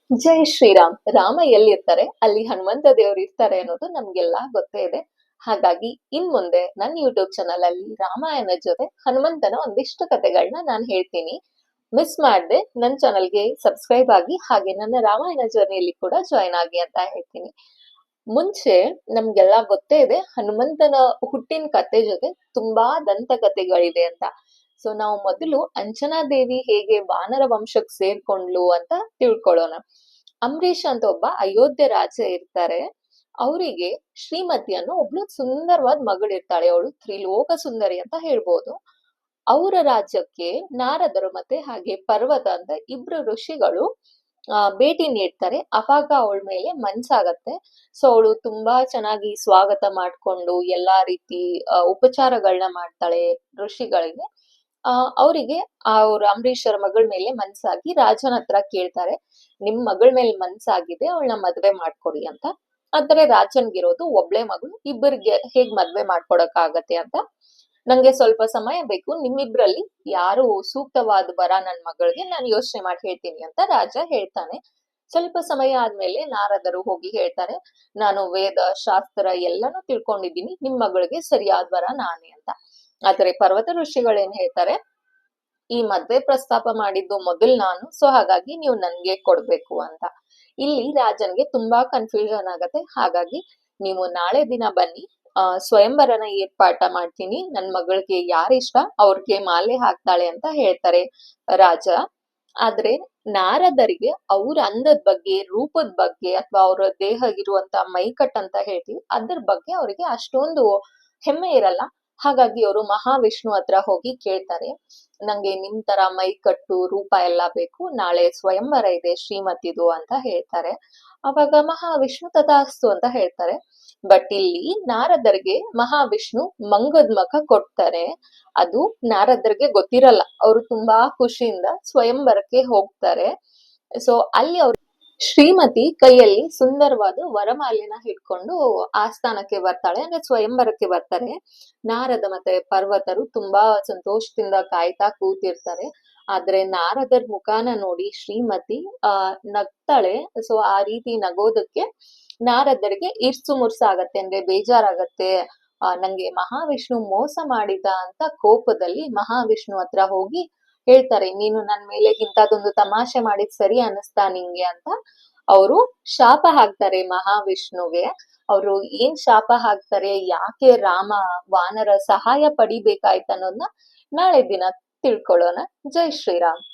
ಜೈ ಶ್ರೀರಾಮ್. ರಾಮ ಎಲ್ಲಿರ್ತಾರೆ ಅಲ್ಲಿ ಹನುಮಂತ ದೇವ್ರು ಇರ್ತಾರೆ ಅನ್ನೋದು ನಮ್ಗೆಲ್ಲ ಗೊತ್ತೇ ಇದೆ. ಹಾಗಾಗಿ ಮುಂದೆ ನನ್ನ ಯೂಟ್ಯೂಬ್ ಚಾನಲ್ ಅಲ್ಲಿ ರಾಮಾಯಣ ಜೊತೆ ಹನುಮಂತನ ಒಂದಿಷ್ಟು ಕಥೆಗಳನ್ನ ನಾನು ಹೇಳ್ತೀನಿ. ಮಿಸ್ ಮಾಡದೆ ನನ್ನ ಚಾನಲ್ಗೆ ಸಬ್ಸ್ಕ್ರೈಬ್ ಆಗಿ ಹಾಗೆ ನನ್ನ ರಾಮಾಯಣ ಜರ್ನಿಯಲ್ಲಿ ಕೂಡ ಜಾಯ್ನ್ ಆಗಿ ಅಂತ ಹೇಳ್ತೀನಿ. ಮುಂಚೆ ನಮ್ಗೆಲ್ಲ ಗೊತ್ತೇ ಇದೆ ಹನುಮಂತನ ಹುಟ್ಟಿನ ಕತೆ ಜೊತೆ ತುಂಬಾ ದಂತಕಥೆಗಳಿದೆ ಅಂತ. ಸೊ ನಾವು ಮೊದಲು ಅಂಜನಾ ದೇವಿ ಹೇಗೆ ವಾನರ ವಂಶಕ್ಕೆ ಸೇರ್ಕೊಂಡ್ಲು ಅಂತ ತಿಳ್ಕೊಳ್ಳೋಣ. ಅಂಬರೀಷ್ ಅಂತ ಒಬ್ಬ ಅಯೋಧ್ಯೆ ರಾಜ ಇರ್ತಾರೆ. ಅವರಿಗೆ ಶ್ರೀಮತಿ ಅನ್ನೋ ಒಬ್ಳು ಸುಂದರವಾದ ಮಗಳಿರ್ತಾಳೆ. ಅವಳು ತ್ರಿಲೋಕ ಸುಂದರಿ ಅಂತ ಹೇಳ್ಬೋದು. ಅವರ ರಾಜ್ಯಕ್ಕೆ ನಾರದರು ಮತ್ತೆ ಹಾಗೆ ಪರ್ವತ ಅಂತ ಇಬ್ರು ಋಷಿಗಳು ಭೇಟಿ ನೀಡ್ತಾರೆ. ಅವಾಗ ಅವಳ ಮೇಲೆ ಮನ್ಸಾಗತ್ತೆ. ಸೊ ಅವಳು ತುಂಬಾ ಚೆನ್ನಾಗಿ ಸ್ವಾಗತ ಮಾಡ್ಕೊಂಡು ಎಲ್ಲಾ ರೀತಿ ಉಪಚಾರಗಳನ್ನ ಮಾಡ್ತಾಳೆ ಋಷಿಗಳಿಗೆ. ಅವರಿಗೆ ಅವ್ರ ಅಂಬರೀಷರ ಮಗಳ ಮೇಲೆ ಮನ್ಸಾಗಿ ರಾಜನ ಹತ್ರ ಕೇಳ್ತಾರೆ, ನಿಮ್ ಮಗಳ ಮೇಲೆ ಮನ್ಸಾಗಿದೆ, ಅವಳನ್ನ ಮದ್ವೆ ಮಾಡ್ಕೊಡಿ ಅಂತ. ಆದ್ರೆ ರಾಜನ್ಗಿರೋದು ಒಬ್ಳೆ ಮಗಳು, ಇಬ್ಬರಿಗೆ ಹೇಗ್ ಮದ್ವೆ ಮಾಡ್ಕೊಡಕ್ ಆಗತ್ತೆ ಅಂತ. ನಂಗೆ ಸ್ವಲ್ಪ ಸಮಯ ಬೇಕು, ನಿಮ್ಮಿಬ್ರಲ್ಲಿ ಯಾರು ಸೂಕ್ತವಾದ ವರ ನನ್ ಮಗಳಿಗೆ ನಾನು ಯೋಚನೆ ಮಾಡಿ ಹೇಳ್ತೀನಿ ಅಂತ ರಾಜ ಹೇಳ್ತಾನೆ. ಸ್ವಲ್ಪ ಸಮಯ ಆದ್ಮೇಲೆ ನಾರದರು ಹೋಗಿ ಹೇಳ್ತಾರೆ, ನಾನು ವೇದ ಶಾಸ್ತ್ರ ಎಲ್ಲಾನು ತಿಳ್ಕೊಂಡಿದ್ದೀನಿ, ನಿಮ್ ಮಗಳಿಗೆ ಸರಿಯಾದ ವರ ನಾನೇ ಅಂತ. ಆದ್ರೆ ಪರ್ವತ ಋಷಿಗಳೇನ್ ಹೇಳ್ತಾರೆ, ಈ ಮದ್ವೆ ಪ್ರಸ್ತಾಪ ಮಾಡಿದ್ದು ಮೊದಲ್ ನಾನು, ಸೊ ಹಾಗಾಗಿ ನೀವು ನನ್ಗೆ ಕೊಡ್ಬೇಕು ಅಂತ. ಇಲ್ಲಿ ರಾಜನ್ಗೆ ತುಂಬಾ ಕನ್ಫ್ಯೂಷನ್ ಆಗತ್ತೆ. ಹಾಗಾಗಿ ನೀವು ನಾಳೆ ದಿನ ಬನ್ನಿ, ಸ್ವಯಂವರನ ಏರ್ಪಾಟ ಮಾಡ್ತೀನಿ, ನನ್ ಮಗಳಿಗೆ ಯಾರಿಷ್ಟ ಅವ್ರಿಗೆ ಮಾಲೆ ಹಾಕ್ತಾಳೆ ಅಂತ ಹೇಳ್ತಾರೆ ರಾಜ. ಆದ್ರೆ ನಾರದರಿಗೆ ಅವ್ರ ಅಂದದ ಬಗ್ಗೆ, ರೂಪದ ಬಗ್ಗೆ, ಅಥವಾ ಅವ್ರ ದೇಹ ಇರುವಂತ ಮೈಕಟ್ ಅಂತ ಹೇಳ್ತೀವಿ ಅದ್ರ ಬಗ್ಗೆ ಅವರಿಗೆ ಅಷ್ಟೊಂದು ಹೆಮ್ಮೆ ಇರಲ್ಲ. ಹಾಗಾಗಿ ಅವರು ಮಹಾವಿಷ್ಣು ಹತ್ರ ಹೋಗಿ ಕೇಳ್ತಾರೆ, ನಂಗೆ ನಿಮ್ ತರ ಮೈಕಟ್ಟು ರೂಪ ಎಲ್ಲ ಬೇಕು, ನಾಳೆ ಸ್ವಯಂವರ ಇದೆ ಶ್ರೀಮತಿದು ಅಂತ ಹೇಳ್ತಾರೆ. ಅವಾಗ ಮಹಾವಿಷ್ಣು ತಥಾಸ್ತು ಅಂತ ಹೇಳ್ತಾರೆ. ಬಟ್ ಇಲ್ಲಿ ನಾರದರಿಗೆ ಮಹಾವಿಷ್ಣು ಮಂಗದ ಮುಖ ಕೊಡ್ತಾರೆ. ಅದು ನಾರದರಿಗೆ ಗೊತ್ತಿರಲ್ಲ. ಅವರು ತುಂಬಾ ಖುಷಿಯಿಂದ ಸ್ವಯಂವರಕ್ಕೆ ಹೋಗ್ತಾರೆ. ಸೊ ಅಲ್ಲಿ ಅವ್ರು ಶ್ರೀಮತಿ ಕೈಯಲ್ಲಿ ಸುಂದರವಾದ ವರಮಾಲೆನ ಹಿಡ್ಕೊಂಡು ಆಸ್ಥಾನಕ್ಕೆ ಬರ್ತಾಳೆ, ಅಂದ್ರೆ ಸ್ವಯಂವರಕ್ಕೆ ಬರ್ತಾರೆ. ನಾರದ ಮತ್ತೆ ಪರ್ವತರು ತುಂಬಾ ಸಂತೋಷದಿಂದ ಕಾಯ್ತಾ ಕೂತಿರ್ತಾರೆ. ಆದ್ರೆ ನಾರದರ್ ಮುಖಾನ ನೋಡಿ ಶ್ರೀಮತಿ ನಗ್ತಾಳೆ. ಸೊ ಆ ರೀತಿ ನಗೋದಕ್ಕೆ ನಾರದರಿಗೆ ಇರ್ಸು ಮುರ್ಸು ಆಗತ್ತೆ, ಅಂದ್ರೆ ಬೇಜಾರಾಗತ್ತೆ. ನಂಗೆ ಮಹಾವಿಷ್ಣು ಮೋಸ ಮಾಡಿದ ಅಂತ ಕೋಪದಲ್ಲಿ ಮಹಾವಿಷ್ಣು ಹತ್ರ ಹೋಗಿ ಹೇಳ್ತಾರೆ, ನೀನು ನನ್ ಮೇಲೆ ಇಂಥದ್ದೊಂದು ತಮಾಷೆ ಮಾಡಿದ್ ಸರಿ ಅನಿಸ್ತಾ ನಿಂಗೆ ಅಂತ. ಅವರು ಶಾಪ ಹಾಕ್ತಾರೆ ಮಹಾವಿಷ್ಣುಗೆ. ಅವರು ಏನ್ ಶಾಪ ಹಾಕ್ತಾರೆ, ಯಾಕೆ ರಾಮ ವಾನರ ಸಹಾಯ ಪಡಿಬೇಕಾಯ್ತು ಅನ್ನೋದನ್ನ ನಾಳೆ ದಿನ ತಿಳ್ಕೊಳ್ಳೋಣ. ಜೈ ಶ್ರೀರಾಮ್.